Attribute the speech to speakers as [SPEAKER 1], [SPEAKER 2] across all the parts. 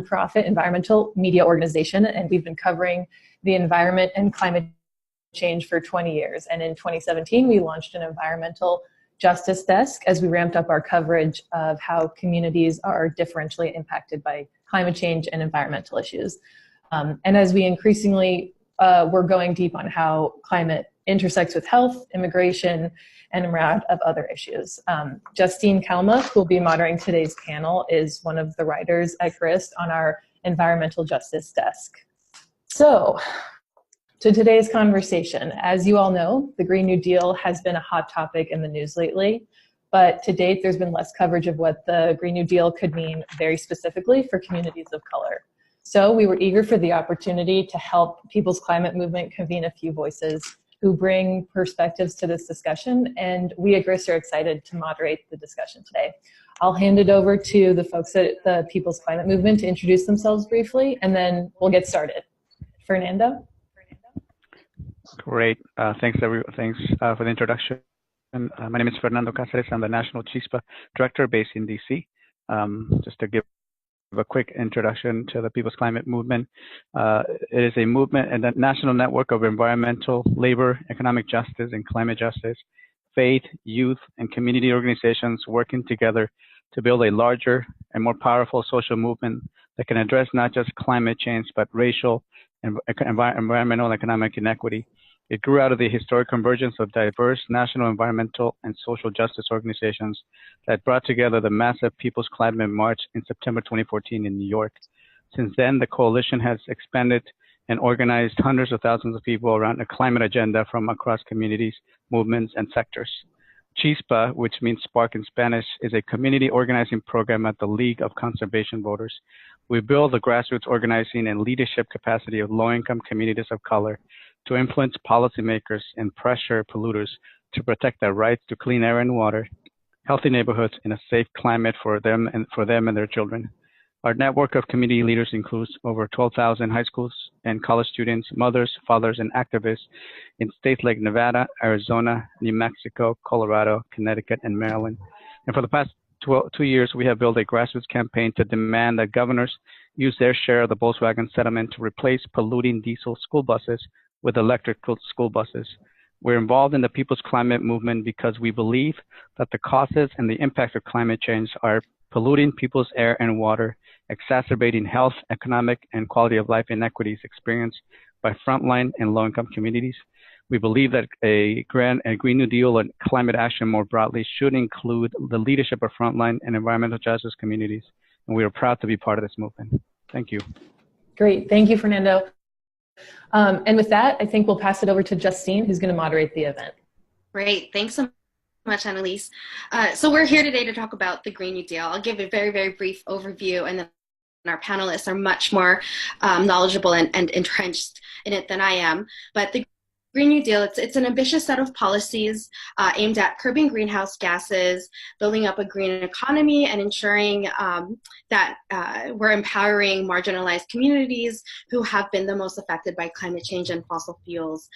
[SPEAKER 1] nonprofit environmental media organization, and we've been covering the environment and climate change for 20 years. And in 2017, we launched an environmental justice desk as we ramped up our coverage of how communities are differentially impacted by climate change and environmental issues. And as we increasingly we're going deep on how climate intersects with health, immigration, and a myriad of other issues. Justine Kalma, who will be moderating today's panel, is one of the writers at Grist on our environmental justice desk. So, to today's conversation, as you all know, the Green New Deal has been a hot topic in the news lately, but to date, there's been less coverage of what the Green New Deal could mean very specifically for communities of color. So we were eager for the opportunity to help People's Climate Movement convene a few voices who bring perspectives to this discussion, and we at Grist are excited to moderate the discussion today. I'll hand it over to the folks at the People's Climate Movement to introduce themselves briefly, and then we'll get started. Fernando?
[SPEAKER 2] Great. Thanks for the introduction. My name is Fernando Cáceres. I'm the National CHISPA Director based in DC. Just to give a quick introduction to the People's Climate Movement. It is a movement and a national network of environmental, labor, economic justice, and climate justice, faith, youth, and community organizations working together to build a larger and more powerful social movement that can address not just climate change, but racial and environmental and economic inequity. It grew out of the historic convergence of diverse national environmental and social justice organizations that brought together the massive People's Climate March in September 2014 in New York. Since then, the coalition has expanded and organized hundreds of thousands of people around a climate agenda from across communities, movements, and sectors. CHISPA, which means spark in Spanish, is a community organizing program at the League of Conservation Voters. We build the grassroots organizing and leadership capacity of low-income communities of color to influence policymakers and pressure polluters to protect their rights to clean air and water, healthy neighborhoods, and a safe climate for them and their children. Our network of community leaders includes over 12,000 high schools and college students, mothers, fathers, and activists in states like Nevada, Arizona, New Mexico, Colorado, Connecticut, and Maryland. And for the past 2 years, we have built a grassroots campaign to demand that governors use their share of the Volkswagen settlement to replace polluting diesel school buses with electric school buses. We're involved in the People's Climate Movement because we believe that the causes and the impacts of climate change are polluting people's air and water, exacerbating health, economic, and quality of life inequities experienced by frontline and low-income communities. We believe that a Green New Deal and climate action more broadly should include the leadership of frontline and environmental justice communities, and we are proud to be part of this movement. Thank you.
[SPEAKER 1] Great, thank you, Fernando. And with that, I think we'll pass it over to Justine, who's going to moderate the event.
[SPEAKER 3] Great, thanks so much, Annalise. So we're here today to talk about the Green New Deal. I'll give a very, very brief overview, and then our panelists are much more knowledgeable and entrenched in it than I am. But the Green New Deal, it's an ambitious set of policies aimed at curbing greenhouse gases, building up a green economy, and ensuring that we're empowering marginalized communities who have been the most affected by climate change and fossil fuels.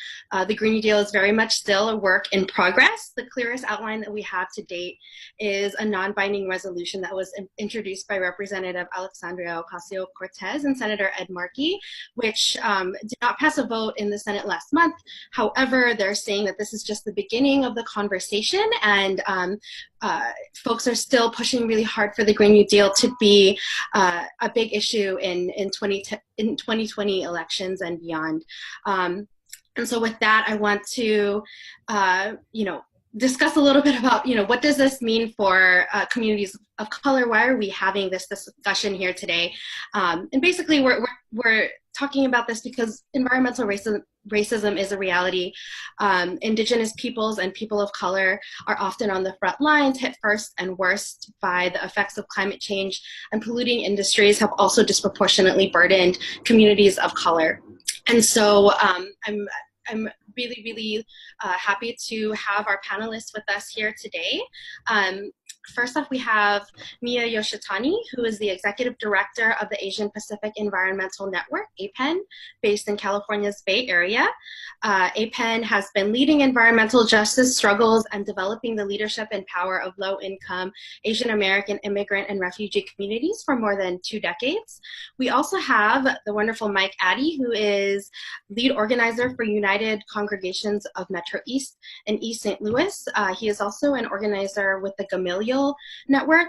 [SPEAKER 3] The Green New Deal is very much still a work in progress. The clearest outline that we have to date is a non-binding resolution that was introduced by Representative Alexandria Ocasio-Cortez and Senator Ed Markey, which did not pass a vote in the Senate last month. However, they're saying that this is just the beginning of the conversation, and folks are still pushing really hard for the Green New Deal to be a big issue in 2020 elections and beyond. And so with that, I want to, discuss a little bit about, what does this mean for communities of color? Why are we having this discussion here today? And basically, we're talking about this because environmental racism is a reality. Indigenous peoples and people of color are often on the front lines, hit first and worst by the effects of climate change, and polluting industries have also disproportionately burdened communities of color. And so I'm really, really happy to have our panelists with us here today. First off, we have Miya Yoshitani, who is the Executive Director of the Asian Pacific Environmental Network, APEN, based in California's Bay Area. APEN has been leading environmental justice struggles and developing the leadership and power of low-income Asian American immigrant and refugee communities for more than 2 decades. We also have the wonderful Mike Addy, who is lead organizer for United Congregations of Metro East in East St. Louis. He is also an organizer with the Gamaliel Network.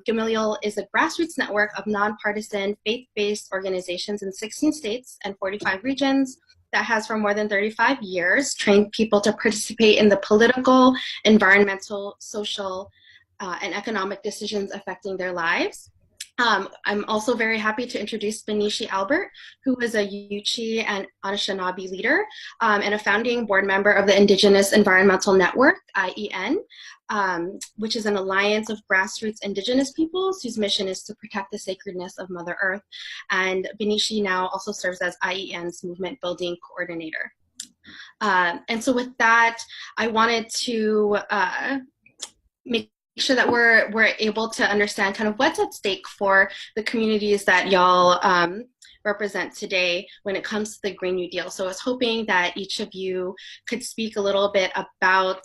[SPEAKER 3] Gamaliel is a grassroots network of nonpartisan, faith-based organizations in 16 states and 45 regions that has for more than 35 years trained people to participate in the political, environmental, social, and economic decisions affecting their lives. I'm also very happy to introduce Benicia Albert, who is a Yuchi and Anishinaabe leader and a founding board member of the Indigenous Environmental Network, IEN, which is an alliance of grassroots Indigenous peoples whose mission is to protect the sacredness of Mother Earth. And Benicia now also serves as IEN's movement building coordinator. And so with that, I wanted to make sure that we're able to understand kind of what's at stake for the communities that y'all represent today when it comes to the Green New Deal. So I was hoping that each of you could speak a little bit about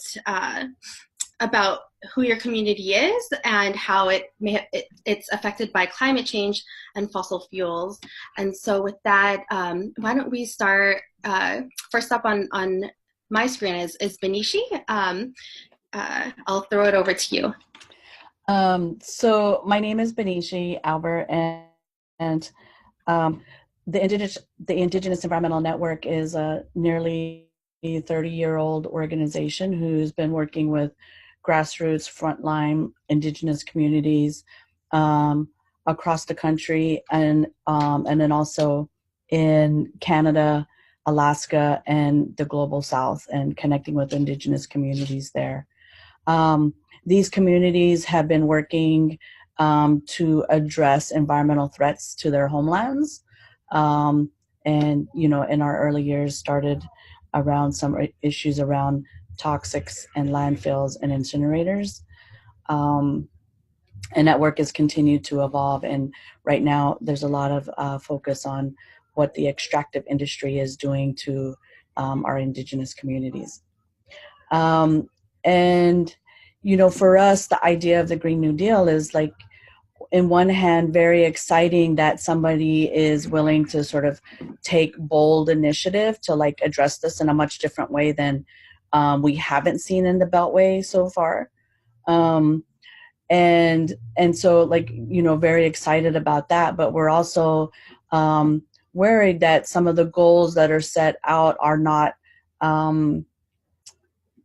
[SPEAKER 3] who your community is and how it's affected by climate change and fossil fuels. And so with that, why don't we start, first up on my screen is Bineshi. I'll throw it over to you.
[SPEAKER 4] So my name is Bineshi Albert, and the Indigenous Environmental Network is a nearly 30-year-old organization who's been working with grassroots, frontline Indigenous communities across the country, and then also in Canada, Alaska, and the Global South, and connecting with Indigenous communities there. These communities have been working to address environmental threats to their homelands. And, you know, in our early years started around some issues around toxics and landfills and incinerators. And that work has continued to evolve. And right now there's a lot of focus on what the extractive industry is doing to our Indigenous communities. And, you know, for us, the idea of the Green New Deal is, like, in one hand, very exciting that somebody is willing to sort of take bold initiative to, like, address this in a much different way than we haven't seen in the Beltway so far. And so, like, you know, very excited about that, but we're also worried that some of the goals that are set out are not,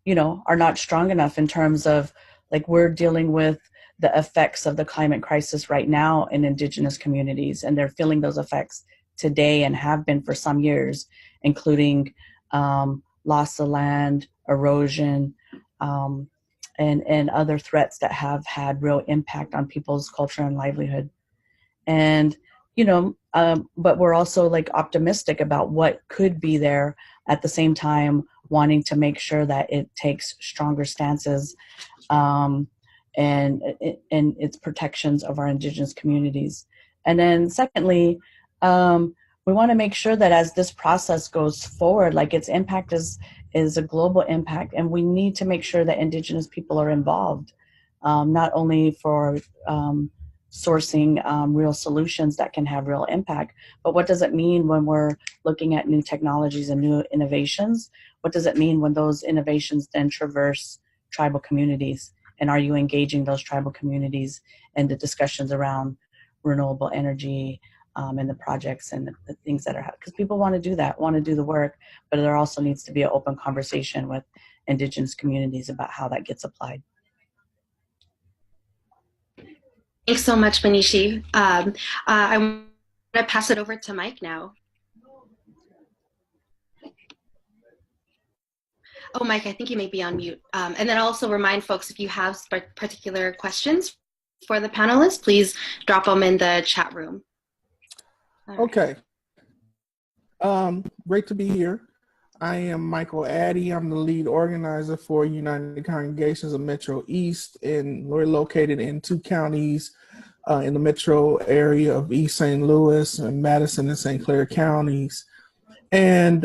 [SPEAKER 4] you know, are not strong enough in terms of, like, we're dealing with the effects of the climate crisis right now in Indigenous communities, and they're feeling those effects today and have been for some years, including loss of land, erosion, and other threats that have had real impact on people's culture and livelihood. And, you know, but we're also, like, optimistic about what could be there, at the same time wanting to make sure that it takes stronger stances and its protections of our Indigenous communities. And then secondly, we want to make sure that as this process goes forward, like, its impact is a global impact, and we need to make sure that Indigenous people are involved, not only for sourcing real solutions that can have real impact, but what does it mean when we're looking at new technologies and new innovations? What does it mean when those innovations then traverse tribal communities? And are you engaging those tribal communities in the discussions around renewable energy and the projects and the things that are, because people want to do that, want to do the work, but there also needs to be an open conversation with Indigenous communities about how that gets applied.
[SPEAKER 3] Thanks so much, Bineshi. I want to pass it over to Mike now. Oh, Mike, I think you may be on mute. And then also remind folks, if you have particular questions for the panelists, please drop them in the chat room.
[SPEAKER 5] Okay. Great to be here. I am Michael Addy. I'm the lead organizer for United Congregations of Metro East, and we're located in 2 counties in the metro area of East St. Louis and Madison and St. Clair counties. And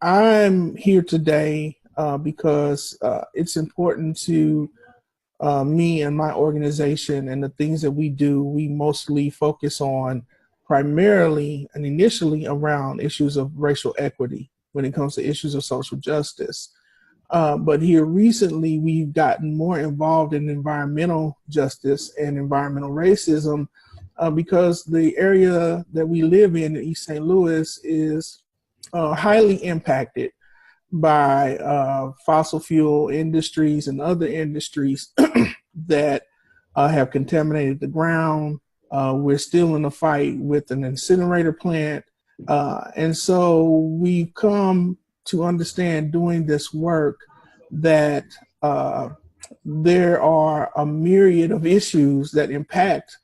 [SPEAKER 5] I'm here today because it's important to me and my organization and the things that we do. We mostly focus on primarily and initially around issues of racial equity when it comes to issues of social justice. But here recently, we've gotten more involved in environmental justice and environmental racism because the area that we live in East St. Louis, is highly impacted by fossil fuel industries and other industries that have contaminated the ground. We're still in a fight with an incinerator plant. And so we've come to understand doing this work that there are a myriad of issues that impact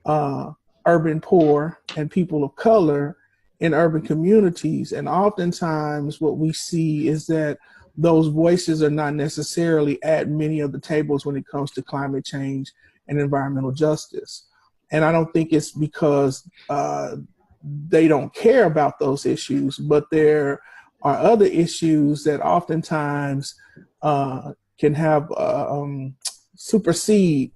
[SPEAKER 5] urban poor and people of color in urban communities. And oftentimes what we see is that those voices are not necessarily at many of the tables when it comes to climate change and environmental justice. And I don't think it's because they don't care about those issues, but there are other issues that oftentimes can have supersede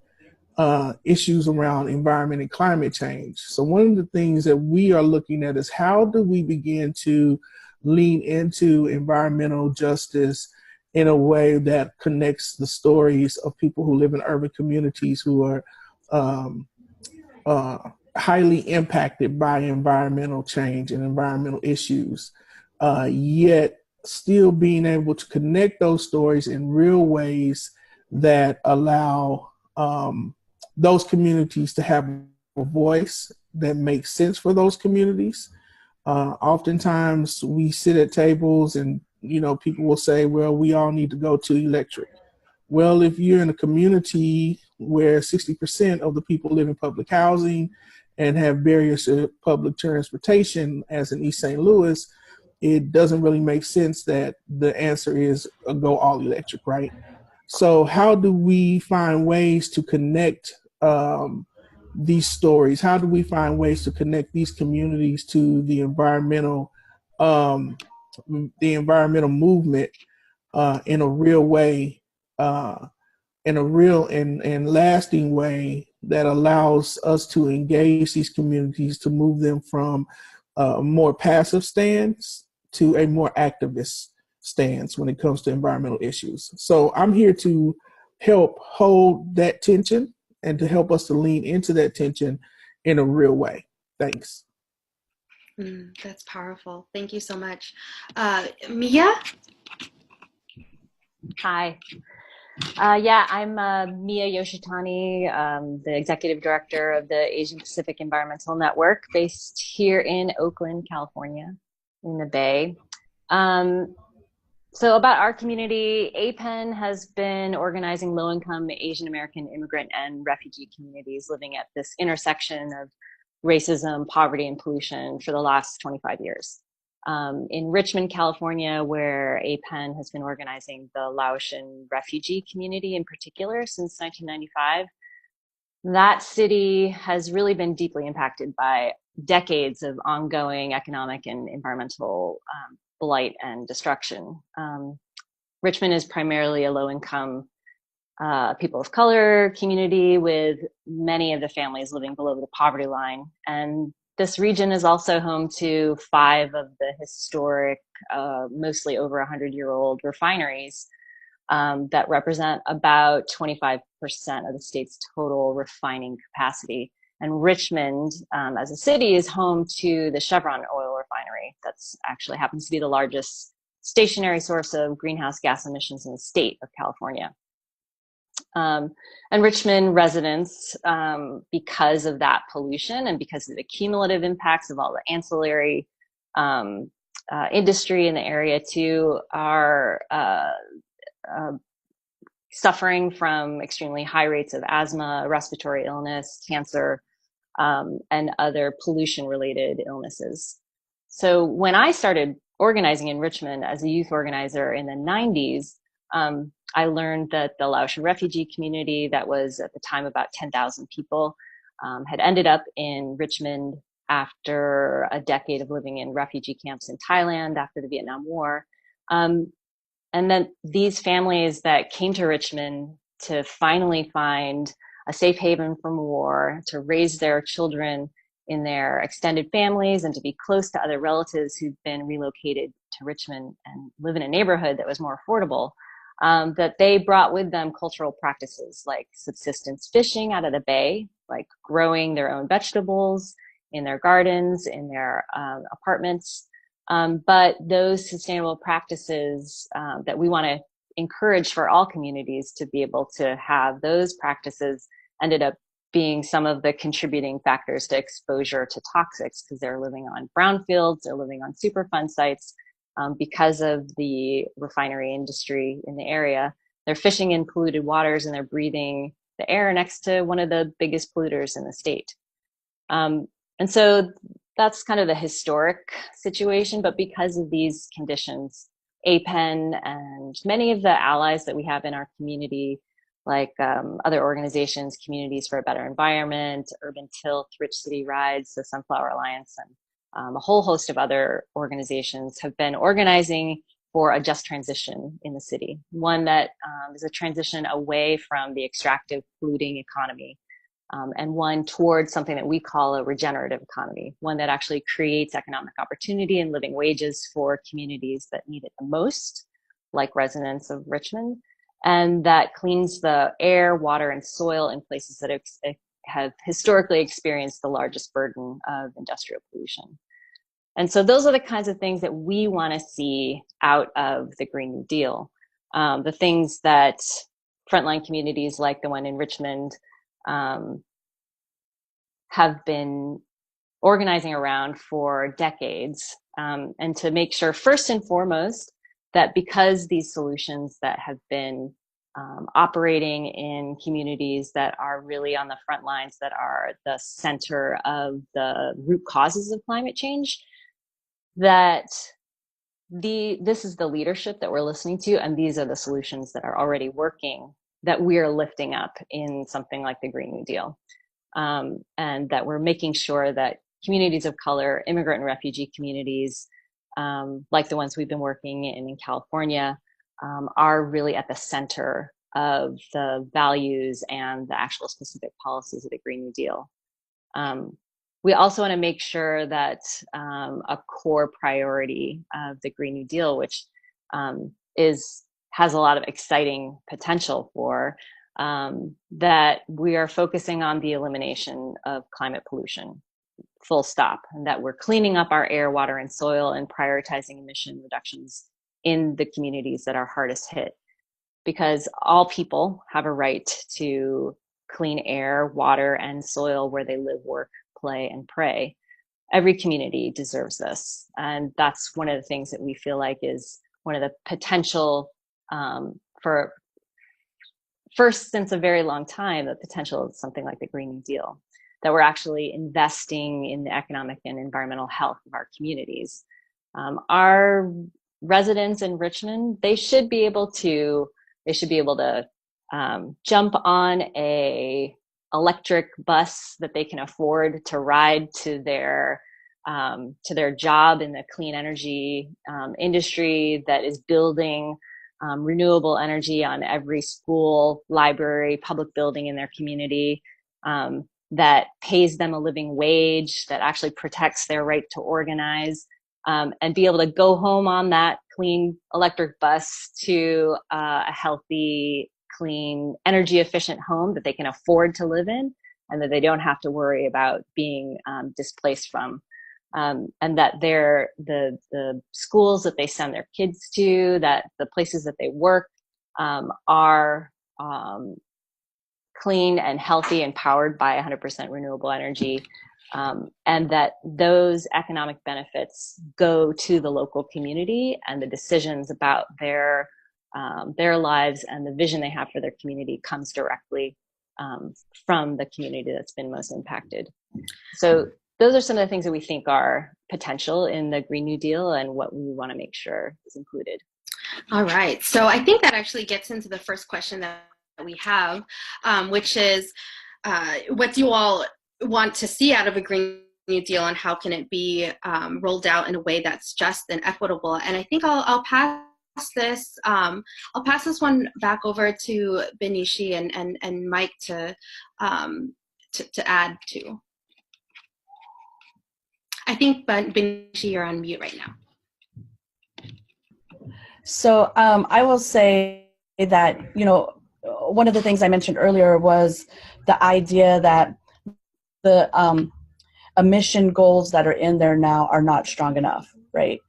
[SPEAKER 5] issues around environment and climate change. So one of the things that we are looking at is how do we begin to lean into environmental justice in a way that connects the stories of people who live in urban communities who are highly impacted by environmental change and environmental issues, yet still being able to connect those stories in real ways that allow those communities to have a voice that makes sense for those communities. Oftentimes we sit at tables and, people will say, well, we all need to go to electric. Well, if you're in a community where 60% of the people live in public housing and have barriers to public transportation, as in East St. Louis, it doesn't really make sense that the answer is go all electric, right? So how do we find ways to connect these stories? How do we find ways to connect these communities to the environmental movement in a real way, in a real and lasting way that allows us to engage these communities to move them from a more passive stance to a more activist stance when it comes to environmental issues. So I'm here to help hold that tension and to help us to lean into that tension in a real way. Thanks.
[SPEAKER 3] That's powerful. Thank you so much. Miya?
[SPEAKER 6] Hi. I'm Miya Yoshitani, the Executive Director of the Asian Pacific Environmental Network, based here in Oakland, California, in the Bay. So about our community, APEN has been organizing low-income Asian American immigrant and refugee communities living at this intersection of racism, poverty, and pollution for the last 25 years. In Richmond, California, where APEN has been organizing the Laotian refugee community in particular since 1995, that city has really been deeply impacted by decades of ongoing economic and environmental blight and destruction. Richmond is primarily a low-income people of color community with many of the families living below the poverty line. And this region is also home to 5 of the historic, mostly over 100-year-old refineries that represent about 25% of the state's total refining capacity. And Richmond, as a city, is home to the Chevron oil refinery. That's actually happens to be the largest stationary source of greenhouse gas emissions in the state of California. And Richmond residents, because of that pollution and because of the cumulative impacts of all the ancillary industry in the area too, are suffering from extremely high rates of asthma, respiratory illness, cancer, and other pollution-related illnesses. So when I started organizing in Richmond as a youth organizer in the 90s, I learned that the Laotian refugee community, that was at the time about 10,000 people, had ended up in Richmond after a decade of living in refugee camps in Thailand after the Vietnam War. And then these families that came to Richmond to finally find a safe haven from war, to raise their children in their extended families and to be close to other relatives who'd been relocated to Richmond and live in a neighborhood that was more affordable, that they brought with them cultural practices like subsistence fishing out of the bay, like growing their own vegetables in their gardens, in their apartments. But those sustainable practices that we want to encourage for all communities to be able to have, those practices ended up being some of the contributing factors to exposure to toxics, because they're living on brownfields, they're living on Superfund sites because of the refinery industry in the area. They're fishing in polluted waters and they're breathing the air next to one of the biggest polluters in the state. And so that's kind of the historic situation, but because of these conditions, APEN and many of the allies that we have in our community, like other organizations, Communities for a Better Environment, Urban Tilt, Rich City Rides, the Sunflower Alliance, and a whole host of other organizations have been organizing for a just transition in the city. One that is a transition away from the extractive polluting economy, and one towards something that we call a regenerative economy, one that actually creates economic opportunity and living wages for communities that need it the most, like residents of Richmond, and that cleans the air, water, and soil in places that have historically experienced the largest burden of industrial pollution. And so those are the kinds of things that we want to see out of the Green New Deal. The things that frontline communities like the one in Richmond have been organizing around for decades, and to make sure, first and foremost, that because these solutions that have been operating in communities that are really on the front lines, that are the center of the root causes of climate change, that this is the leadership that we're listening to, and these are the solutions that are already working, that we are lifting up in something like the Green New Deal. And that we're making sure that communities of color, immigrant and refugee communities, like the ones we've been working in California, are really at the center of the values and the actual specific policies of the Green New Deal. We also want to make sure that a core priority of the Green New Deal, which has a lot of exciting potential for, that we are focusing on the elimination of climate pollution, full stop, and that we're cleaning up our air, water, and soil and prioritizing emission reductions in the communities that are hardest hit. Because all people have a right to clean air, water, and soil where they live, work, play, and pray. Every community deserves this. And that's one of the things that we feel like is one of the potential for first since a very long time, the potential of something like the Green New Deal, that we're actually investing in the economic and environmental health of our communities. Our residents in Richmond, they should be able to jump on a electric bus that they can afford to ride to their job in the clean energy industry that is building renewable energy on every school, library, public building in their community, that pays them a living wage, that actually protects their right to organize, and be able to go home on that clean electric bus to a healthy, clean, energy efficient home that they can afford to live in and that they don't have to worry about being displaced from. And that the schools that they send their kids to, that the places that they work are clean and healthy and powered by 100% renewable energy, and that those economic benefits go to the local community, and the decisions about their lives and the vision they have for their community comes directly from the community that's been most impacted. So those are some of the things that we think are potential in the Green New Deal and what we want to make sure is included.
[SPEAKER 3] All right. So I think that actually gets into the first question that we have, which is what do you all want to see out of a Green New Deal, and how can it be rolled out in a way that's just and equitable? And I think I'll pass this one back over to Benishi and Mike to add to. I think Benishi, you're on mute right now.
[SPEAKER 4] So I will say that, you know, one of the things I mentioned earlier was the idea that the emission goals that are in there now are not strong enough, right?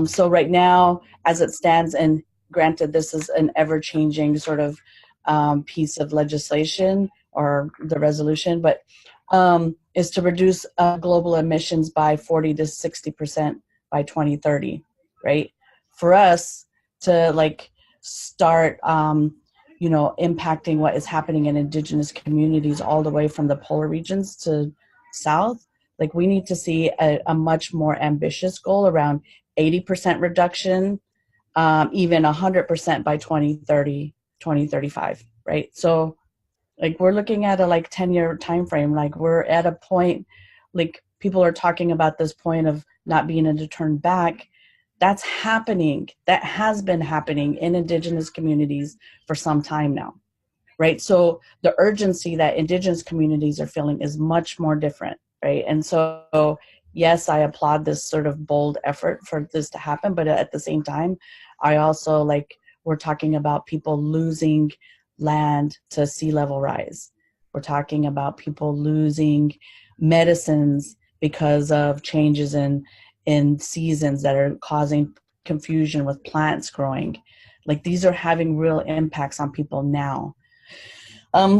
[SPEAKER 4] So right now, as it stands, and granted this is an ever-changing sort of piece of legislation or the resolution, but is to reduce global emissions by 40 to 60% by 2030, right? For us to like start, you know, impacting what is happening in indigenous communities all the way from the polar regions to south, like we need to see a much more ambitious goal around 80% reduction, even 100% by 2030, 2035, right? So like we're looking at a like 10-year time frame. Like we're at a point, like people are talking about this point of not being able to turn back. That's happening. That has been happening in indigenous communities for some time now, right? So the urgency that indigenous communities are feeling is much more different, right? And so, yes, I applaud this sort of bold effort for this to happen, but at the same time, I also like, we're talking about people losing land to sea level rise. We're talking about people losing medicines because of changes in seasons that are causing confusion with plants growing. Like these are having real impacts on people now.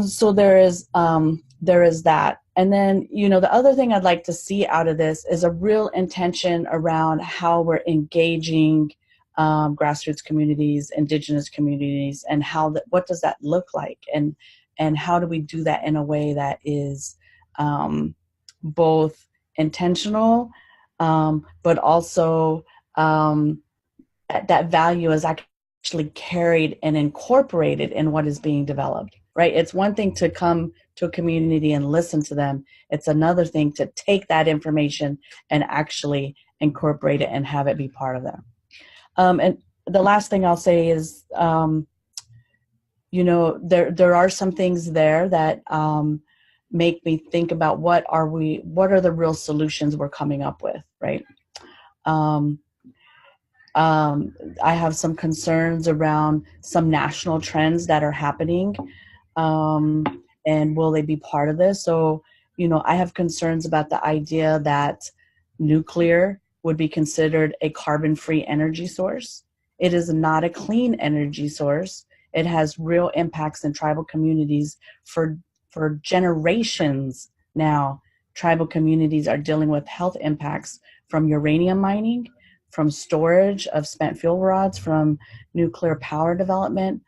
[SPEAKER 4] So there is that. And then, you know, the other thing I'd like to see out of this is a real intention around how we're engaging grassroots communities, indigenous communities, and how what does that look like, and how do we do that in a way that is both intentional, but also that value is actually carried and incorporated in what is being developed, right? It's one thing to come to a community and listen to them. It's another thing to take that information and actually incorporate it and have it be part of them. And the last thing I'll say is, you know, there are some things there that make me think about what are the real solutions we're coming up with, right? I have some concerns around some national trends that are happening, and will they be part of this? So, you know, I have concerns about the idea that nuclear would be considered a carbon-free energy source. It is not a clean energy source. It has real impacts in tribal communities for generations now. Tribal communities are dealing with health impacts from uranium mining, from storage of spent fuel rods, from nuclear power development.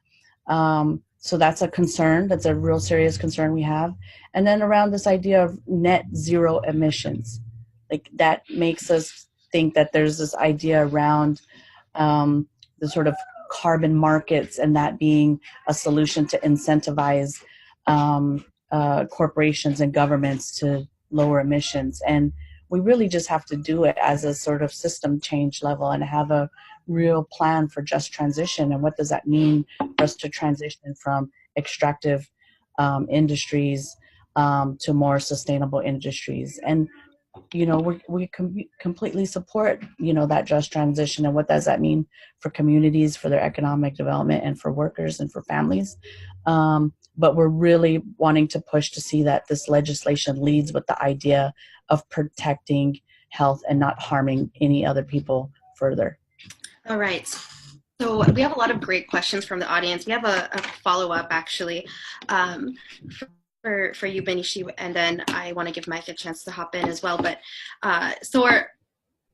[SPEAKER 4] So that's a concern. That's a real serious concern we have. And then around this idea of net zero emissions, like that makes us think that there's this idea around the sort of carbon markets, and that being a solution to incentivize corporations and governments to lower emissions. And we really just have to do it as a sort of system change level and have a real plan for just transition. And what does that mean for us to transition from extractive industries to more sustainable industries? And, you know, we completely support, you know, that just transition. And what does that mean for communities, for their economic development, and for workers and for families? But we're really wanting to push to see that this legislation leads with the idea of protecting health and not harming any other people further.
[SPEAKER 3] All right. So we have a lot of great questions from the audience. We have a follow-up actually for you, Benishi, and then I want to give Mike a chance to hop in as well. But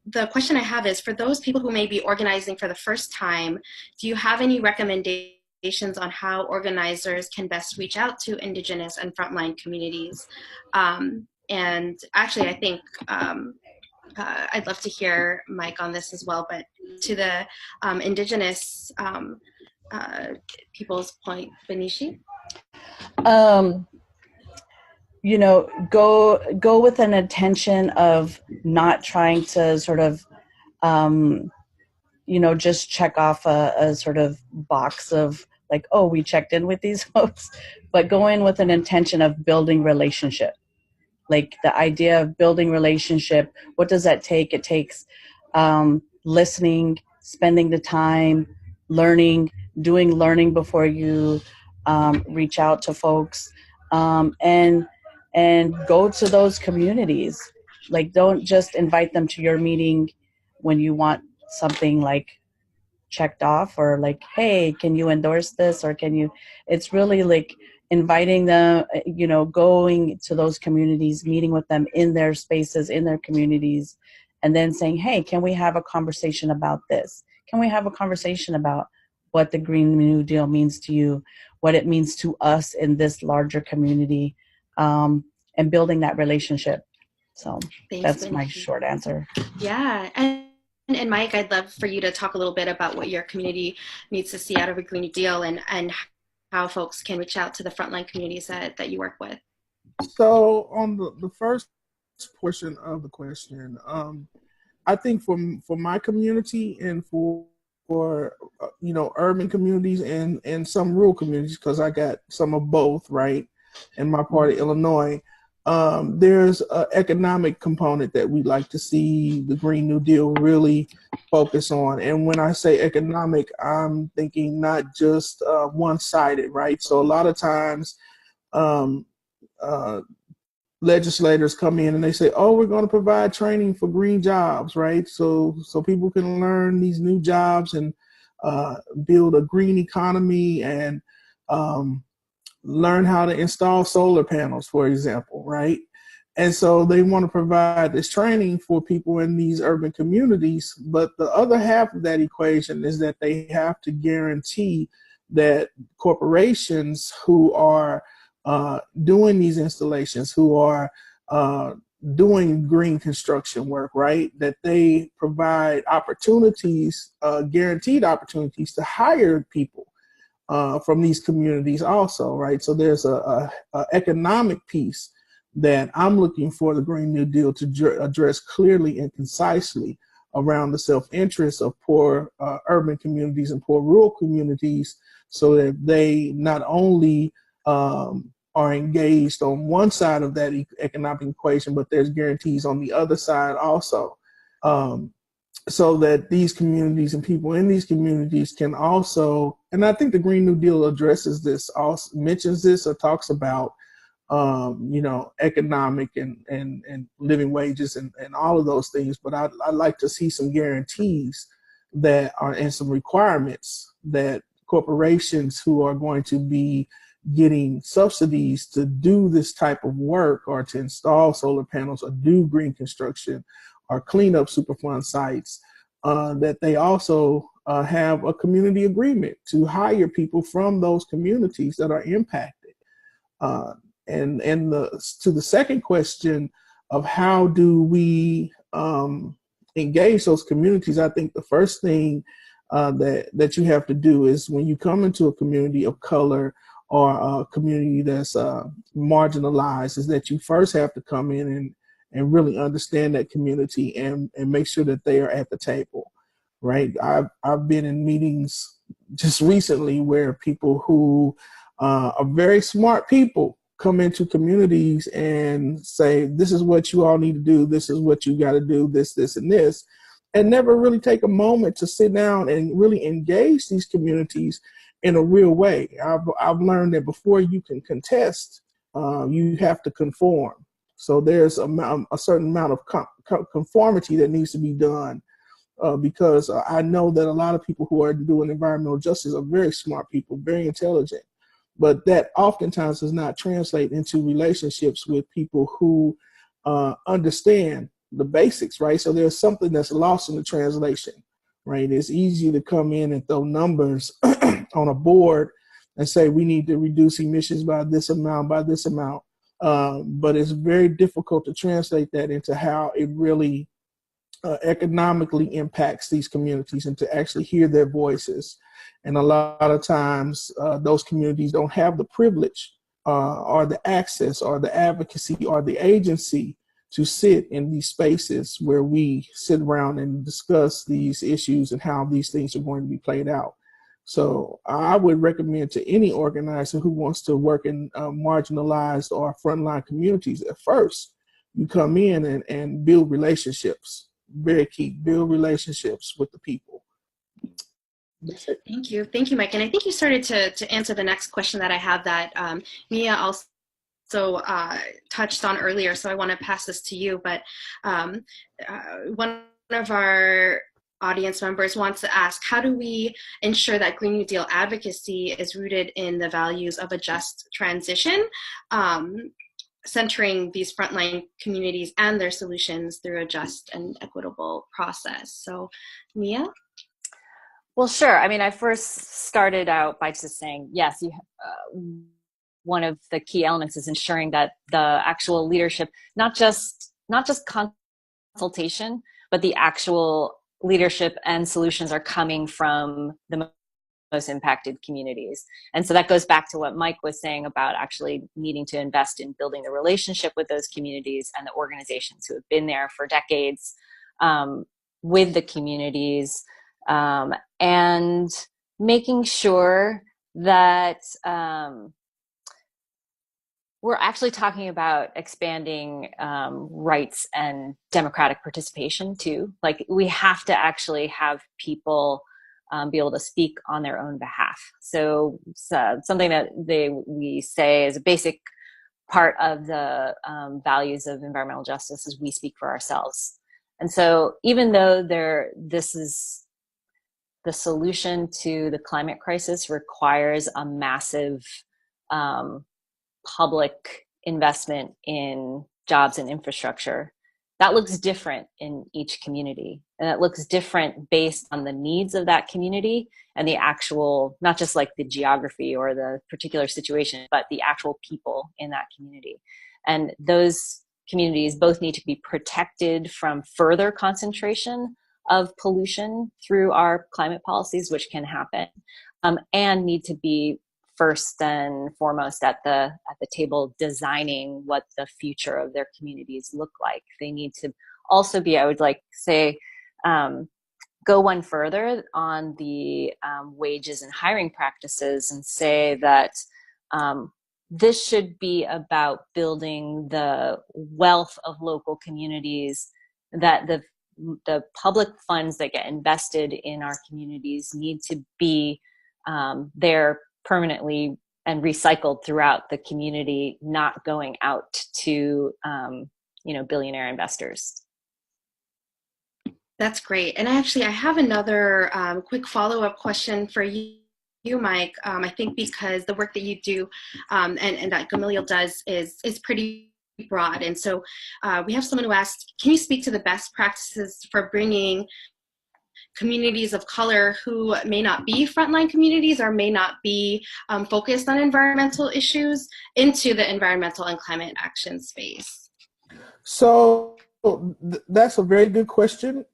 [SPEAKER 3] the question I have is, for those people who may be organizing for the first time, do you have any recommendations on how organizers can best reach out to Indigenous and frontline communities? And actually, I think I'd love to hear Mike on this as well, but to the Indigenous people's point, Benishi?
[SPEAKER 4] You know, go with an intention of not trying to sort of, you know, just check off a sort of box of like, oh, we checked in with these folks, but go in with an intention of building relationship. Like the idea of building relationship, what does that take? It takes listening, spending the time, learning, doing learning before you reach out to folks, and go to those communities. Like, don't just invite them to your meeting when you want something like checked off, or like, hey, can you endorse this, or can you, it's really like inviting them, you know, going to those communities, meeting with them in their spaces, in their communities, and then saying, hey, can we have a conversation about this? Can we have a conversation about what the Green New Deal means to you, what it means to us in this larger community, and building that relationship. So
[SPEAKER 3] Thanks,
[SPEAKER 4] that's
[SPEAKER 3] Benishi.
[SPEAKER 4] my short answer.
[SPEAKER 3] Yeah, and Mike, I'd love for you to talk a little bit about what your community needs to see out of a Green New Deal, and how folks can reach out to the frontline communities that you work with.
[SPEAKER 5] So on the first portion of the question, I think for my community and for you know, urban communities and some rural communities, because I got some of both, right, in my part of Illinois, there's an economic component that we'd like to see the Green New Deal really focus on. And when I say economic, I'm thinking not just one-sided, right? So a lot of times legislators come in and they say, oh, we're going to provide training for green jobs, right? So people can learn these new jobs and build a green economy and learn how to install solar panels, for example, right? And so they want to provide this training for people in these urban communities. But the other half of that equation is that they have to guarantee that corporations who are doing these installations, who are doing green construction work, right, that they provide opportunities, guaranteed opportunities to hire people from these communities also, right? So there's a economic piece that I'm looking for the Green New Deal to address clearly and concisely around the self-interest of poor urban communities and poor rural communities, so that they not only are engaged on one side of that economic equation, but there's guarantees on the other side also. So that these communities and people in these communities can also, and I think the Green New Deal addresses this, also mentions this or talks about, you know, economic and living wages and all of those things. But I'd like to see some guarantees that are, and some requirements that corporations who are going to be getting subsidies to do this type of work, or to install solar panels, or do green construction, or clean up Superfund sites, that they also have a community agreement to hire people from those communities that are impacted. And to the second question of how do we engage those communities, I think the first thing that you have to do is, when you come into a community of color or a community that's marginalized, is that you first have to come in and really understand that community and make sure that they are at the table, right? I've been in meetings just recently where people who are very smart people come into communities and say, this is what you all need to do, this is what you got to do, this, and this, and never really take a moment to sit down and really engage these communities in a real way. I've learned that before you can contest, you have to conform. So there's a certain amount of conformity that needs to be done, because I know that a lot of people who are doing environmental justice are very smart people, very intelligent, but that oftentimes does not translate into relationships with people who understand the basics, right? So there's something that's lost in the translation, right? It's easy to come in and throw numbers on a board and say we need to reduce emissions by this amount, but it's very difficult to translate that into how it really economically impacts these communities, and to actually hear their voices. And a lot of times those communities don't have the privilege or the access or the advocacy or the agency to sit in these spaces where we sit around and discuss these issues and how these things are going to be played out. So I would recommend to any organizer who wants to work in marginalized or frontline communities, at first, you come in and build relationships. Very key, build relationships with the people.
[SPEAKER 3] Thank you, Mike. And I think you started to answer the next question that I have that Miya also touched on earlier, so I want to pass this to you. But one of our audience members wants to ask, how do we ensure that Green New Deal advocacy is rooted in the values of a just transition, centering these frontline communities and their solutions through a just and equitable process? So, Miya?
[SPEAKER 6] Well, sure. I mean, I first started out by just saying, yes, one of the key elements is ensuring that the actual leadership, not just consultation, but the actual leadership and solutions are coming from the most impacted communities. And so that goes back to what Mike was saying about actually needing to invest in building the relationship with those communities and the organizations who have been there for decades with the communities, and making sure that we're actually talking about expanding rights and democratic participation too. Like, we have to actually have people be able to speak on their own behalf. So something that we say is a basic part of the values of environmental justice is we speak for ourselves. And so even though this is the solution to the climate crisis requires a massive public investment in jobs and infrastructure, that looks different in each community. And it looks different based on the needs of that community and the actual, not just like the geography or the particular situation, but the actual people in that community. And those communities both need to be protected from further concentration of pollution through our climate policies, which can happen, and need to be first and foremost at the table designing what the future of their communities look like. They need to also be, I would like say, go one further on the wages and hiring practices and say that this should be about building the wealth of local communities, that the public funds that get invested in our communities need to be there permanently and recycled throughout the community, not going out to billionaire investors.
[SPEAKER 3] That's great. And actually, I have another quick follow-up question for you, Mike. I think because the work that you do and that Gamaliel does is pretty broad. And so we have someone who asked, can you speak to the best practices for bringing communities of color who may not be frontline communities or may not be focused on environmental issues into the environmental and climate action space?
[SPEAKER 5] So that's a very good question.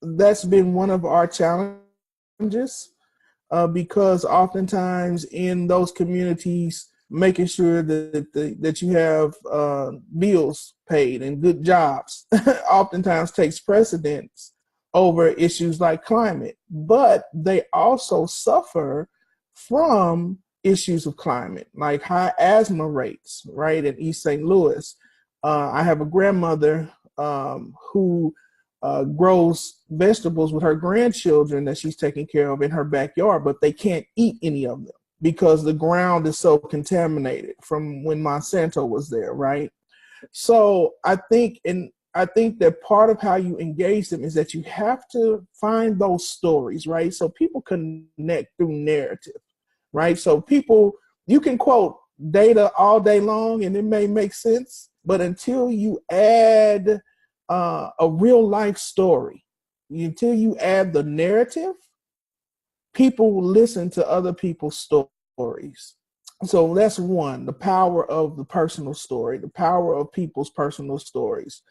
[SPEAKER 5] That's been one of our challenges because oftentimes in those communities, making sure that you have bills paid and good jobs oftentimes takes precedence over issues like climate. But they also suffer from issues of climate, like high asthma rates, right, in East St. Louis. I have a grandmother who grows vegetables with her grandchildren that she's taking care of in her backyard, but they can't eat any of them because the ground is so contaminated from when Monsanto was there, right? So I think that part of how you engage them is that you have to find those stories, right? So people connect through narrative, right? So you can quote data all day long and it may make sense, but until you add a real life story, until you add the narrative, people will listen to other people's stories. So that's one, the power of the personal story, the power of people's personal stories.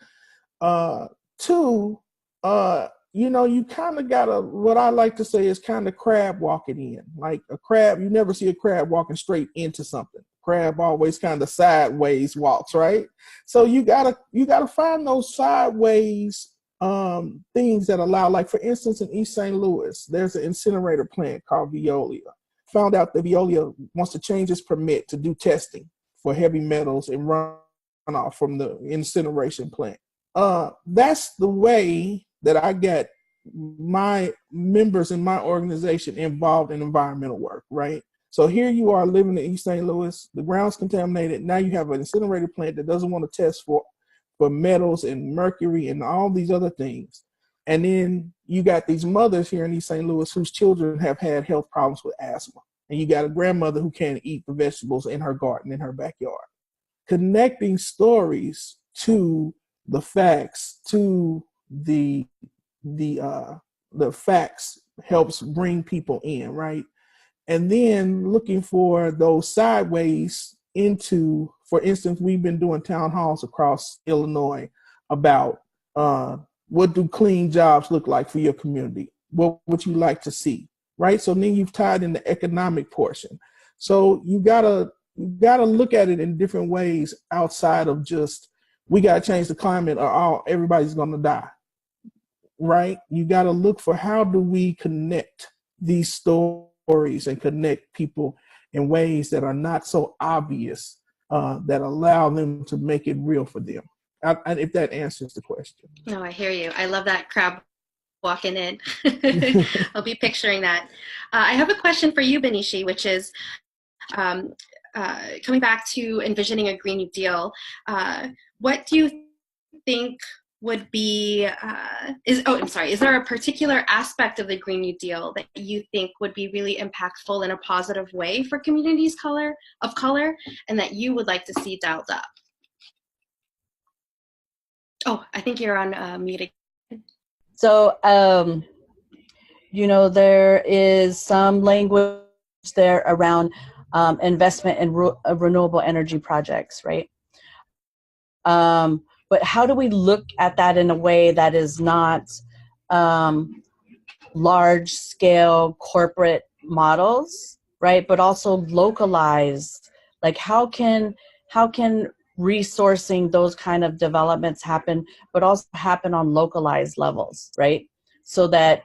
[SPEAKER 5] Two, you kind of gotta, what I like to say is kind of crab walking in. Like a crab, you never see a crab walking straight into something. Crab always kind of sideways walks, right? So you gotta find those sideways things that allow, like for instance, in East St. Louis, there's an incinerator plant called Veolia. Found out that Veolia wants to change its permit to do testing for heavy metals and runoff from the incineration plant. That's the way that I get my members in my organization involved in environmental work, right? So here you are living in East St. Louis, the ground's contaminated. Now you have an incinerator plant that doesn't want to test for metals and mercury and all these other things. And then you got these mothers here in East St. Louis whose children have had health problems with asthma. And you got a grandmother who can't eat the vegetables in her garden, in her backyard. Connecting stories to the facts, to the facts helps bring people in, right? And then looking for those sideways into, for instance, we've been doing town halls across Illinois about what do clean jobs look like for your community? What would you like to see, right? So then you've tied in the economic portion. So you gotta look at it in different ways outside of just, we gotta change the climate or everybody's gonna die, right? You gotta look for, how do we connect these stories and connect people in ways that are not so obvious, that allow them to make it real for them. If that answers the question.
[SPEAKER 3] No, I hear you. I love that crab walking in. I'll be picturing that. I have a question for you, Benishi, which is coming back to envisioning a Green New Deal. What do you think would be, is there a particular aspect of the Green New Deal that you think would be really impactful in a positive way for communities of color and that you would like to see dialed up? Oh, I think you're on mute.
[SPEAKER 4] So, there is some language there around investment in renewable energy projects, right? But how do we look at that in a way that is not large-scale corporate models, right? But also localized. Like how can resourcing those kind of developments happen, but also happen on localized levels, right? So that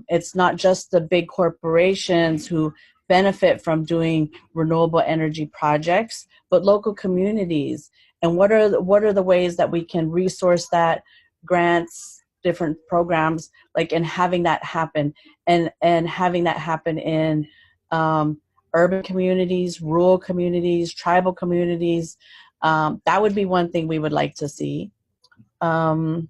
[SPEAKER 4] it's not just the big corporations who benefit from doing renewable energy projects, but local communities. And what are the ways that we can resource that, grants, different programs, like, and having that happen, and having that happen in urban communities, rural communities, tribal communities. That would be one thing we would like to see. And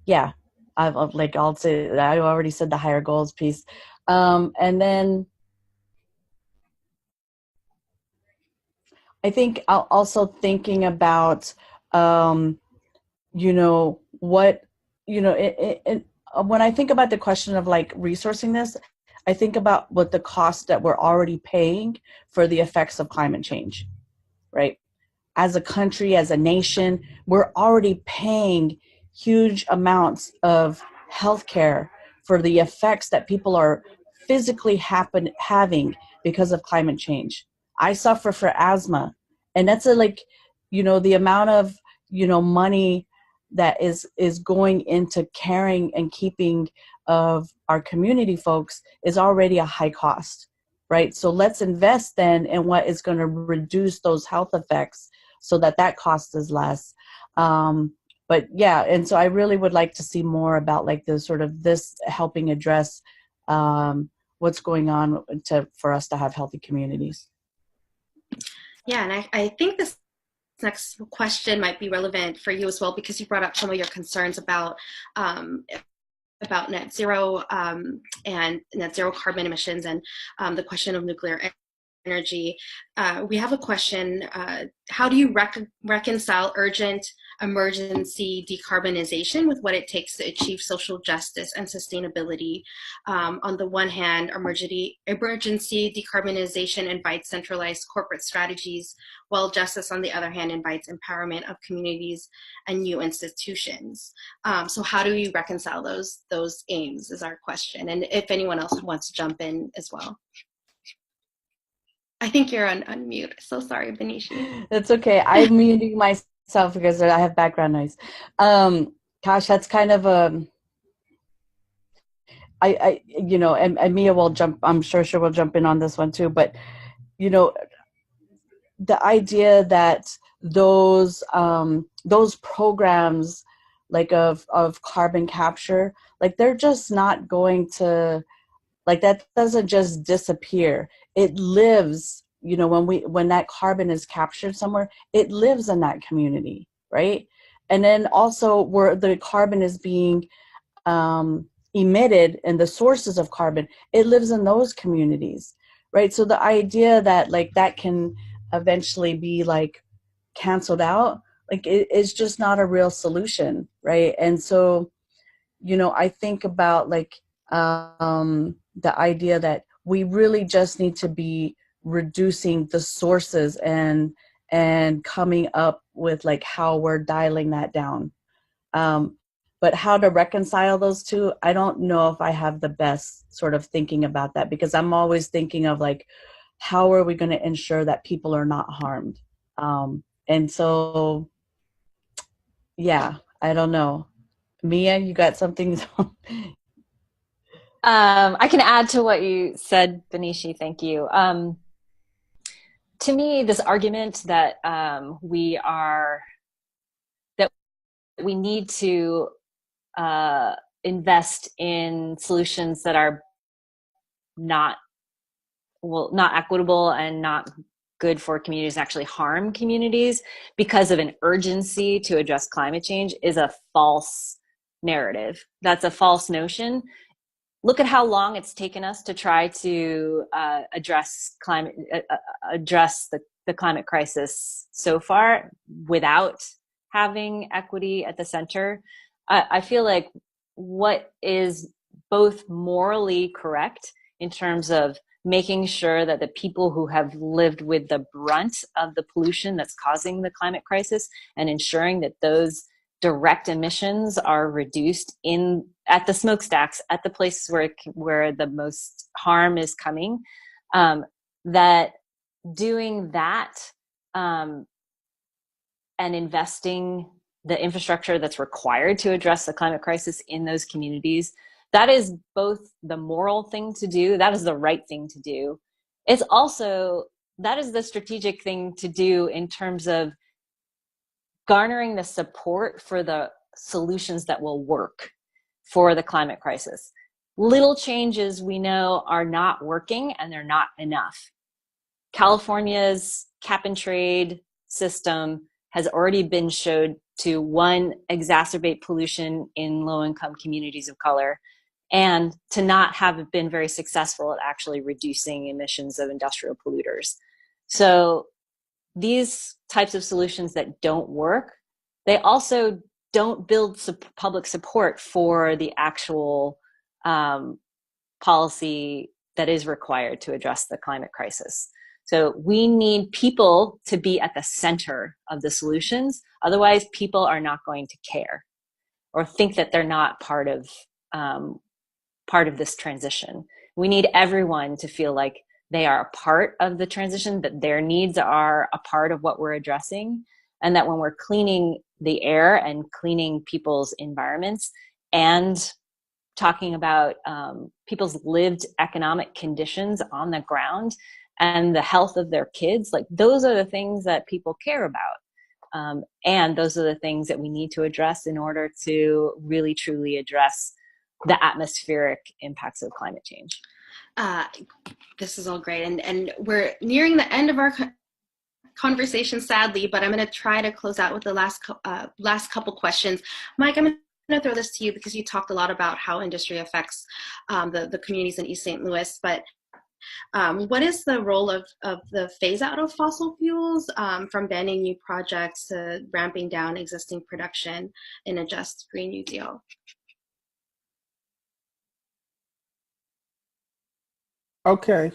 [SPEAKER 4] yeah, I'll say, I already said the higher goals piece. And then I think I'll also thinking about, when I think about the question of like resourcing this, I think about what the cost that we're already paying for the effects of climate change, right? As a country, as a nation, we're already paying huge amounts of healthcare for the effects that people are physically having because of climate change. I suffer for asthma, and that's the amount of, money that is going into caring and keeping of our community folks is already a high cost, right? So let's invest then in what is going to reduce those health effects so that cost is less. But yeah, and so I really would like to see more about like the sort of this helping address what's going on for us to have healthy communities.
[SPEAKER 3] Yeah, and I think this next question might be relevant for you as well, because you brought up some of your concerns about net zero and net zero carbon emissions, and the question of nuclear energy. We have a question: how do you reconcile urgent emergency decarbonization with what it takes to achieve social justice and sustainability. On the one hand, emergency decarbonization invites centralized corporate strategies, while justice, on the other hand, invites empowerment of communities and new institutions. So how do we reconcile those aims is our question. And if anyone else wants to jump in as well. I think you're on mute. So sorry, Benishi.
[SPEAKER 4] That's okay. I'm muting myself because I have background noise. Gosh, that's kind of a, you know, and Miya will jump, I'm sure she will jump in on this one too, but, you know, the idea that those programs like of carbon capture, like they're just not going to, like that doesn't just disappear. It lives, you know, when that carbon is captured somewhere, it lives in that community, right? And then also where the carbon is being emitted and the sources of carbon, it lives in those communities, right? So the idea that like that can eventually be like canceled out, like it's just not a real solution, right? And so, you know, I think about like the idea that we really just need to be reducing the sources and coming up with like how we're dialing that down. But how to reconcile those two, I don't know if I have the best sort of thinking about that, because I'm always thinking of like, how are we going to ensure that people are not harmed? And so, yeah, I don't know. Miya, you got something?
[SPEAKER 6] I can add to what you said, Benishi. Thank you. To me, this argument that we need to invest in solutions that are not equitable and not good for communities, and actually harm communities because of an urgency to address climate change is a false narrative. That's a false notion. Look at how long it's taken us to try to address the climate crisis so far without having equity at the center. I feel like what is both morally correct in terms of making sure that the people who have lived with the brunt of the pollution that's causing the climate crisis and ensuring that those direct emissions are reduced at the smokestacks, at the places where the most harm is coming, that doing that and investing the infrastructure that's required to address the climate crisis in those communities, that is both the moral thing to do, that is the right thing to do. It's also, that is the strategic thing to do in terms of garnering the support for the solutions that will work for the climate crisis. Little changes we know are not working and they're not enough. California's cap and trade system has already been showed to, one, exacerbate pollution in low-income communities of color, and to not have been very successful at actually reducing emissions of industrial polluters. So these types of solutions that don't work, they also don't build public support for the actual policy that is required to address the climate crisis. So we need people to be at the center of the solutions. Otherwise, people are not going to care or think that they're not part of this transition. We need everyone to feel like they are a part of the transition, that their needs are a part of what we're addressing, and that when we're cleaning the air and cleaning people's environments and talking about people's lived economic conditions on the ground and the health of their kids, like those are the things that people care about. And those are the things that we need to address in order to really truly address the atmospheric impacts of climate change.
[SPEAKER 3] This is all great. And we're nearing the end of our conversation, sadly, but I'm going to try to close out with the last couple questions. Mike, I'm going to throw this to you because you talked a lot about how industry affects the communities in East St. Louis, but What is the role of the phase out of fossil fuels, from banning new projects to ramping down existing production in a just Green New Deal?
[SPEAKER 5] Okay.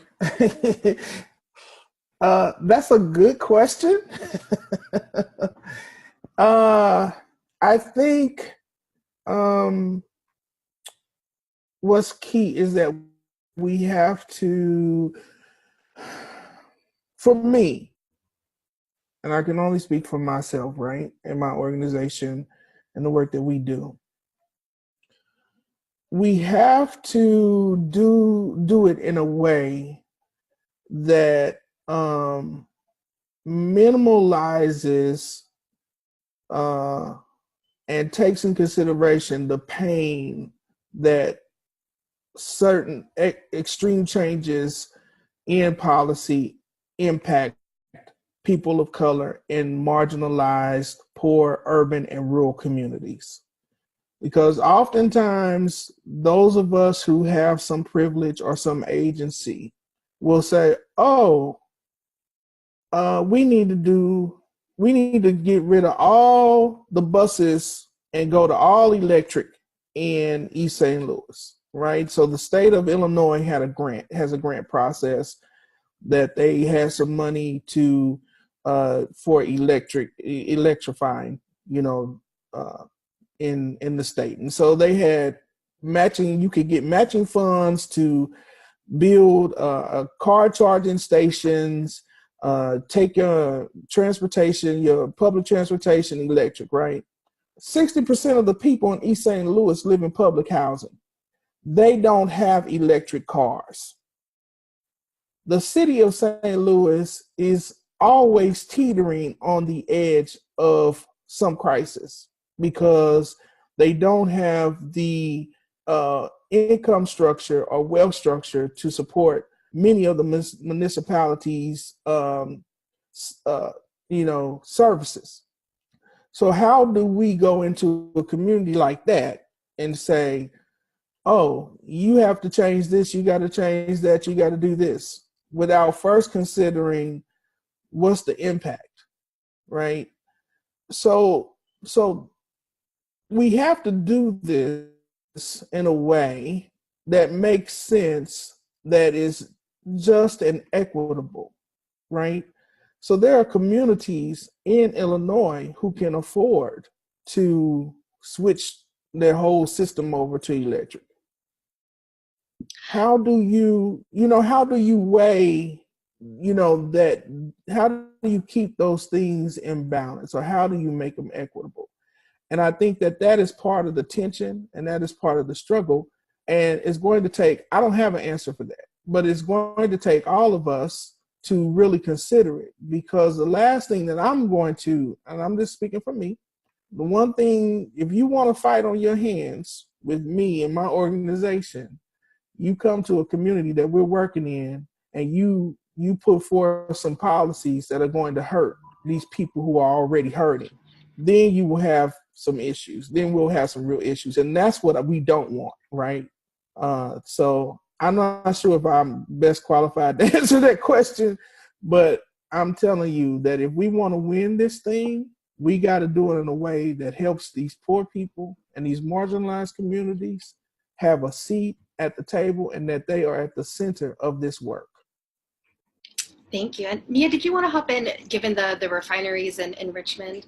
[SPEAKER 5] That's a good question. I think what's key is that we have to, for me, and I can only speak for myself, right, and my organization and the work that we do. We have to do it in a way that minimalizes and takes in consideration the pain that certain extreme changes in policy impact people of color in marginalized, poor urban and rural communities. Because oftentimes, those of us who have some privilege or some agency will say, oh, we need to get rid of all the buses and go to all electric in East St. Louis, right? So the state of Illinois has a grant process that they had some money to for electrifying, in the state. And so they had matching, you could get matching funds to build car charging stations, take your transportation, your public transportation electric, right? 60% of the people in East St. Louis live in public housing. They don't have electric cars. The city of St. Louis is always teetering on the edge of some crisis because they don't have the income structure or wealth structure to support many of the municipalities' services. So how do we go into a community like that and say, oh, you have to change this, you got to change that, you got to do this, without first considering what's the impact, right? So we have to do this in a way that makes sense, that is just and equitable, right? So there are communities in Illinois who can afford to switch their whole system over to electric. How do you weigh, that, how do you keep those things in balance, or how do you make them equitable? And I think that is part of the tension, and that is part of the struggle. And it's going to take, I don't have an answer for that, but it's going to take all of us to really consider it, because the last thing that I'm going to, and I'm just speaking for me, the one thing, if you want to fight on your hands with me and my organization, you come to a community that we're working in, and you put forth some policies that are going to hurt these people who are already hurting, then you will have some issues. Then we'll have some real issues. And that's what we don't want, right? So I'm not sure if I'm best qualified to answer that question, but I'm telling you that if we want to win this thing, we got to do it in a way that helps these poor people and these marginalized communities have a seat at the table, and that they are at the center of this work.
[SPEAKER 3] Thank you. And Miya, did you want to hop in, given the refineries in Richmond?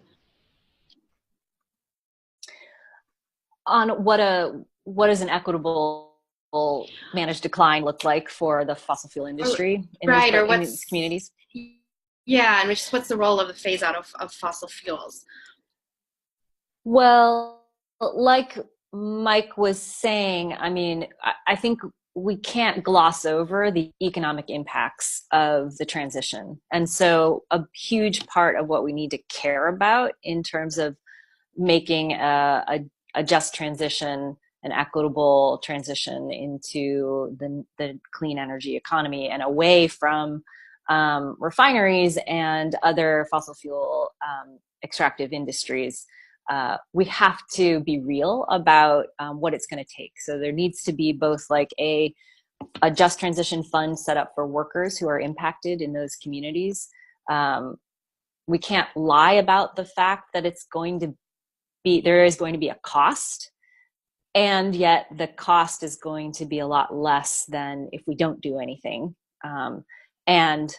[SPEAKER 6] On what does an equitable managed decline look like for the fossil fuel industry in these communities?
[SPEAKER 3] Yeah, and what's the role of the phase out of fossil fuels?
[SPEAKER 6] Well, like Mike was saying, I mean, I think we can't gloss over the economic impacts of the transition. And so a huge part of what we need to care about in terms of making a just transition, an equitable transition into the clean energy economy and away from refineries and other fossil fuel extractive industries. We have to be real about what it's going to take. So there needs to be both like a a just transition fund set up for workers who are impacted in those communities. We can't lie about the fact that there is going to be a cost, and yet the cost is going to be a lot less than if we don't do anything. And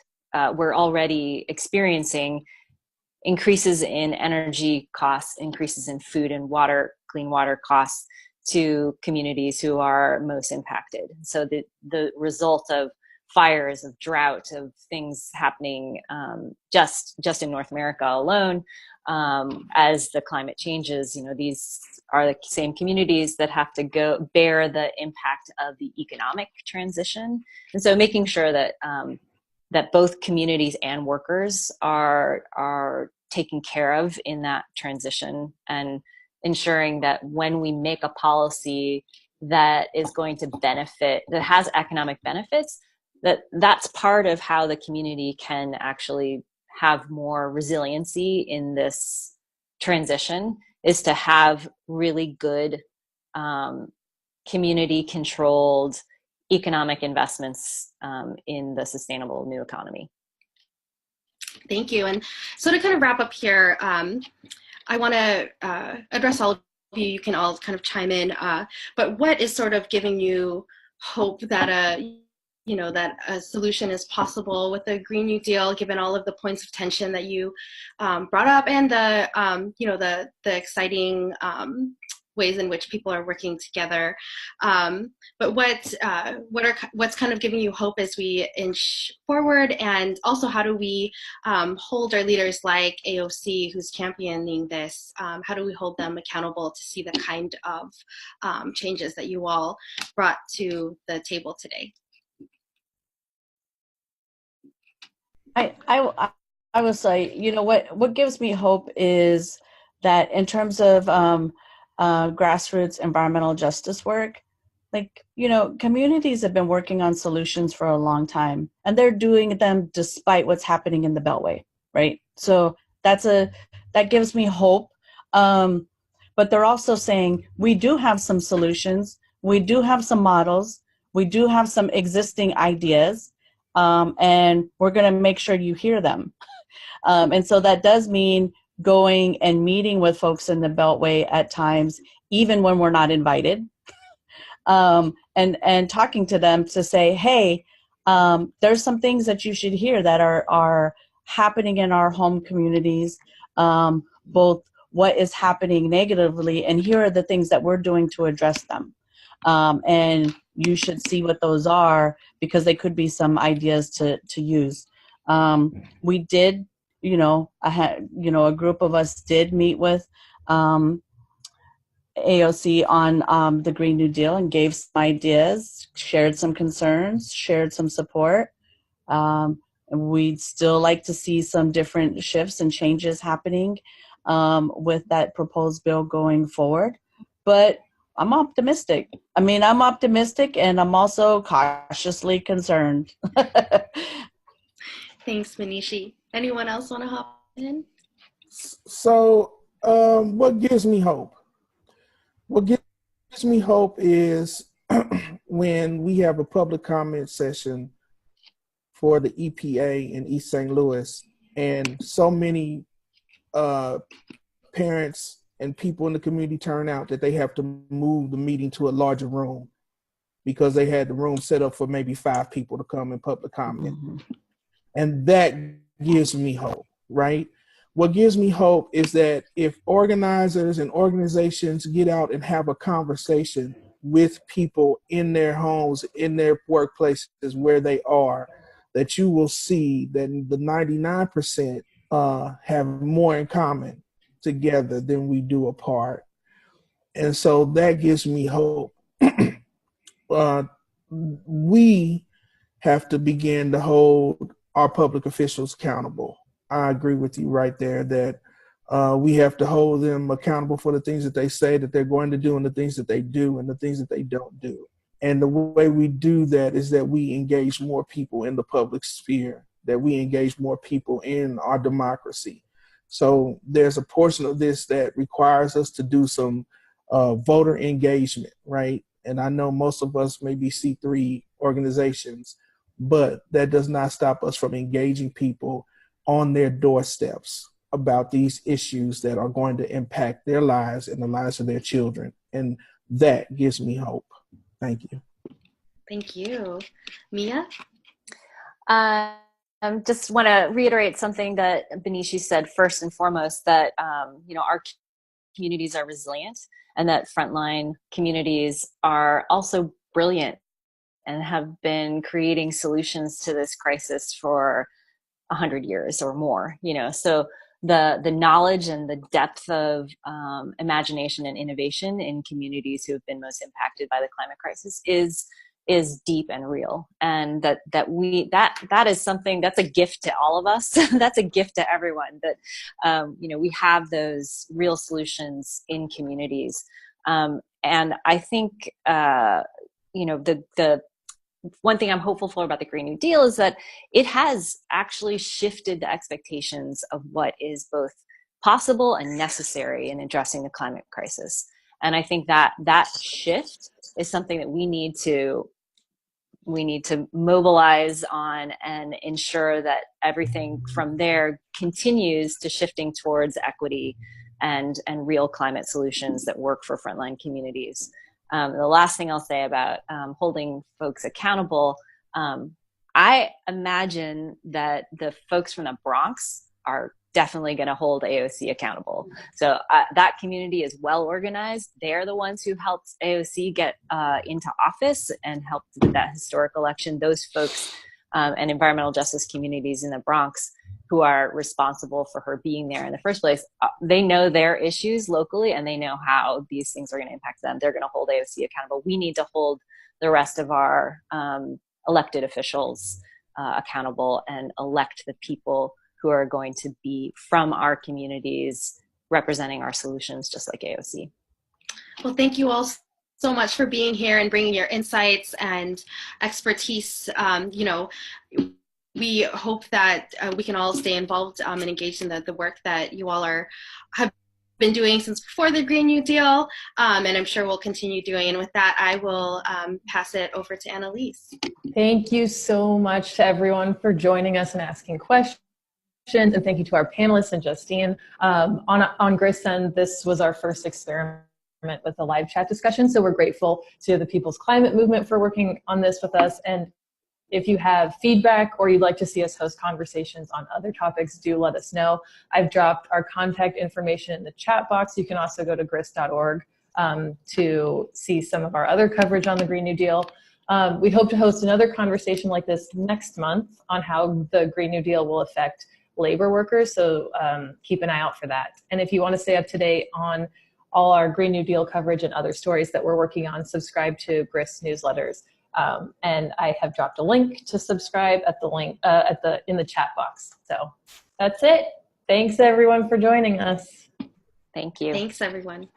[SPEAKER 6] we're already experiencing increases in energy costs, increases in food and water, clean water costs to communities who are most impacted. So the result of fires, of drought, of things happening just in North America alone, as the climate changes, these are the same communities that have to go bear the impact of the economic transition. And so making sure that that both communities and workers are taken care of in that transition, and ensuring that when we make a policy that is going to benefit, that has economic benefits, that's part of how the community can actually have more resiliency in this transition, is to have really good community controlled economic investments in the sustainable new economy.
[SPEAKER 3] Thank you. And so to kind of wrap up here, I want to address all of you. You can all kind of chime in. But what is sort of giving you hope that that a solution is possible with the Green New Deal, given all of the points of tension that you brought up, and the exciting ways in which people are working together. But what's kind of giving you hope as we inch forward, and also how do we hold our leaders like AOC, who's championing this, how do we hold them accountable to see the kind of changes that you all brought to the table today?
[SPEAKER 4] I would say, what gives me hope is that in terms of grassroots environmental justice work, communities have been working on solutions for a long time, and they're doing them despite what's happening in the Beltway, right? So that gives me hope. But they're also saying, we do have some solutions, we do have some models, we do have some existing ideas, and we're going to make sure you hear them. And so that does mean going and meeting with folks in the Beltway at times, even when we're not invited, and talking to them to say, hey, there's some things that you should hear that are happening in our home communities, both what is happening negatively, and here are the things that we're doing to address them. And you should see what those are, because they could be some ideas to use. We did, a group of us did meet with AOC on the Green New Deal and gave some ideas, shared some concerns, shared some support. And we'd still like to see some different shifts and changes happening with that proposed bill going forward. But I'm optimistic. I'm optimistic, and I'm also cautiously concerned.
[SPEAKER 3] Thanks, Benishi. Anyone else want to hop in?
[SPEAKER 5] So what gives me hope? What gives me hope is when we have a public comment session for the EPA in East St. Louis, and so many parents and people in the community turn out that they have to move the meeting to a larger room because they had the room set up for maybe 5 people to come and public comment. Mm-hmm. And that gives me hope, right? What gives me hope is that if organizers and organizations get out and have a conversation with people in their homes, in their workplaces where they are, that you will see that the 99% have more in common together than we do apart. And so that gives me hope. We have to begin to hold our public officials accountable. I agree with you right there that we have to hold them accountable for the things that they say that they're going to do, and the things that they do, and the things that they don't do. And the way we do that is that we engage more people in the public sphere, that we engage more people in our democracy. So there's a portion of this that requires us to do some voter engagement, right? And I know most of us may be C3 organizations, but that does not stop us from engaging people on their doorsteps about these issues that are going to impact their lives and the lives of their children. And that gives me hope. Thank you.
[SPEAKER 3] Thank you. Miya?
[SPEAKER 6] Just want to reiterate something that Bineshi said first and foremost, that our communities are resilient, and that frontline communities are also brilliant and have been creating solutions to this crisis for 100 years or more. So the knowledge and the depth of imagination and innovation in communities who have been most impacted by the climate crisis is deep and real, and that is something that's a gift to all of us. That's a gift to everyone, that we have those real solutions in communities, and I think the one thing I'm hopeful for about the Green New Deal is that it has actually shifted the expectations of what is both possible and necessary in addressing the climate crisis. And I think that shift is something that we need to mobilize on and ensure that everything from there continues to shifting towards equity and real climate solutions that work for frontline communities. The last thing I'll say about holding folks accountable, I imagine that the folks from the Bronx are definitely going to hold AOC accountable. So that community is well organized. They're the ones who helped AOC get into office and helped with that historic election. Those folks and environmental justice communities in the Bronx who are responsible for her being there in the first place, they know their issues locally, and they know how these things are going to impact them. They're going to hold AOC accountable. We need to hold the rest of our elected officials accountable and elect the people who are going to be from our communities representing our solutions, just like AOC.
[SPEAKER 3] Well, thank you all so much for being here and bringing your insights and expertise. We hope that we can all stay involved and engaged in the work that you all have been doing since before the Green New Deal, and I'm sure we'll continue doing. And with that, I will pass it over to Annalise.
[SPEAKER 1] Thank you so much to everyone for joining us and asking questions. And thank you to our panelists and Justine. On GRISEN, this was our first experiment with a live chat discussion, so we're grateful to the People's Climate Movement for working on this with us. And if you have feedback or you'd like to see us host conversations on other topics, do let us know. I've dropped our contact information in the chat box. You can also go to gris.org to see some of our other coverage on the Green New Deal. We hope to host another conversation like this next month on how the Green New Deal will affect labor workers, so keep an eye out for that. And if you want to stay up to date on all our Green New Deal coverage and other stories that we're working on, subscribe to GRIS newsletters. And I have dropped a link to subscribe at the link in the chat box. So that's it. Thanks everyone for joining us.
[SPEAKER 6] Thank you.
[SPEAKER 3] Thanks everyone.